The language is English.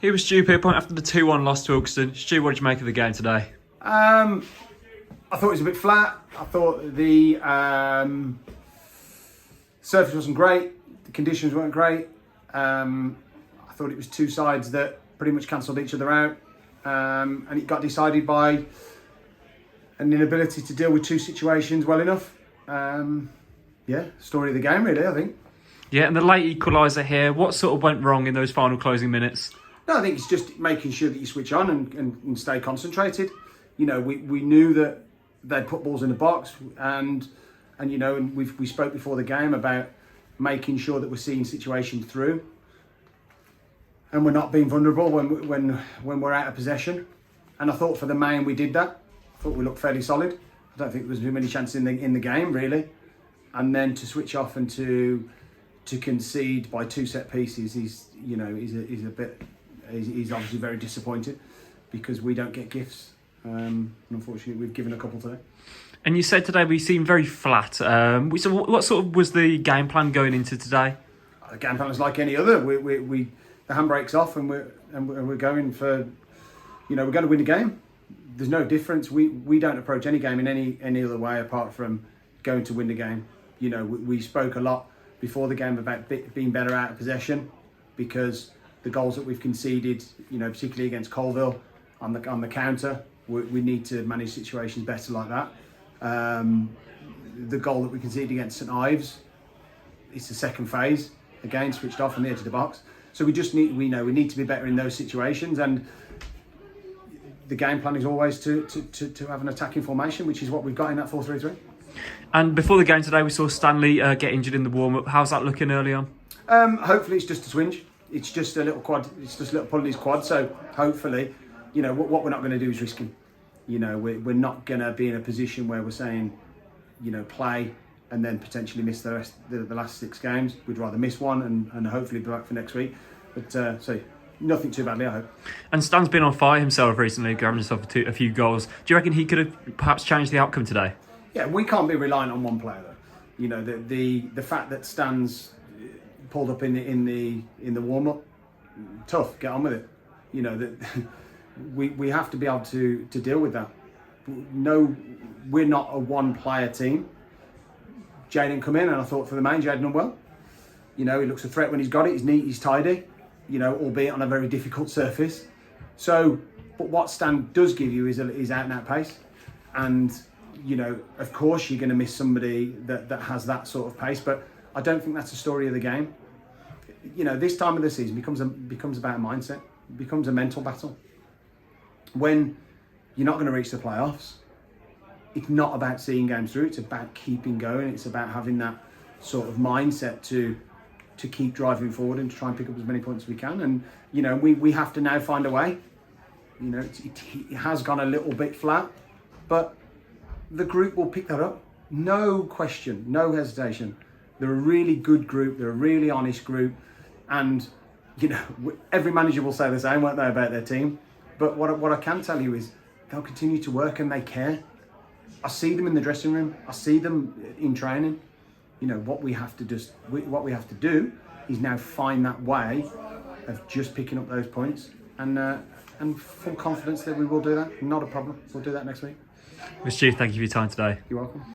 Here was Stu Pierpoint after the 2-1 loss to Ilkeston. Stu, what did you make of the game today? I thought it was a bit flat. I thought the surface wasn't great. The conditions weren't great. I thought it was two sides that pretty much cancelled each other out. And it got decided by an inability to deal with two situations well enough. Story of the game really, I think. Yeah, and the late equaliser here, what sort of went wrong in those final closing minutes? No, I think it's just making sure that you switch on and stay concentrated. You know, we knew that they'd put balls in the box, and you know, and we spoke before the game about making sure that we're seeing situations through, and we're not being vulnerable when we're out of possession. And I thought for the main we did that. I thought we looked fairly solid. I don't think there was too many chances in the game really, and then to switch off and to concede by two set pieces, he's obviously very disappointed because we don't get gifts. And unfortunately, we've given a couple today. And you said today we seemed very flat. So what sort of was the game plan going into today? The game plan is like any other. We the handbrake's off and we're going for, we're going to win the game. There's no difference. We don't approach any game in any other way apart from going to win the game. You know, we spoke a lot before the game about being better out of possession because the goals that we've conceded, particularly against Colville on the counter, we need to manage situations better like that. The goal that we conceded against St Ives, it's the second phase, again switched off on the edge of the box. So we need to be better in those situations, and the game plan is always to have an attacking formation, which is what we've got in that 4-3-3. And before the game today, we saw Stanley get injured in the warm-up. How's that looking early on? Hopefully it's just a twinge. It's just a little quad. It's just a little pull in his quad. So hopefully, what we're not going to do is risk him. We're not going to be in a position where we're saying, play and then potentially miss the last 6 games. We'd rather miss one and hopefully be back for next week. But so nothing too badly, I hope. And Stan's been on fire himself recently, grabbing himself a few goals. Do you reckon he could have perhaps changed the outcome today? Yeah, we can't be reliant on one player though. The fact that Stan's pulled up in the warm up, tough. Get on with it. We have to be able to deal with that. No, we're not a one player team. Jaden come in and I thought for the main Jaden done well. He looks a threat when he's got it. He's neat. He's tidy. Albeit on a very difficult surface. So, but what Stan does give you is out and out pace, and of course you're going to miss somebody that has that sort of pace, but I don't think that's the story of the game. This time of the season becomes about mindset, it becomes a mental battle. When you're not going to reach the playoffs, it's not about seeing games through, it's about keeping going, it's about having that sort of mindset to keep driving forward and to try and pick up as many points as we can. And we have to now find a way. It has gone a little bit flat, but the group will pick that up. No question, no hesitation. They're a really good group. They're a really honest group. And, every manager will say the same, won't they, about their team? But what I can tell you is they'll continue to work and they care. I see them in the dressing room. I see them in training. What we have to do is now find that way of just picking up those points and full confidence that we will do that. Not a problem. We'll do that next week. Stu, thank you for your time today. You're welcome.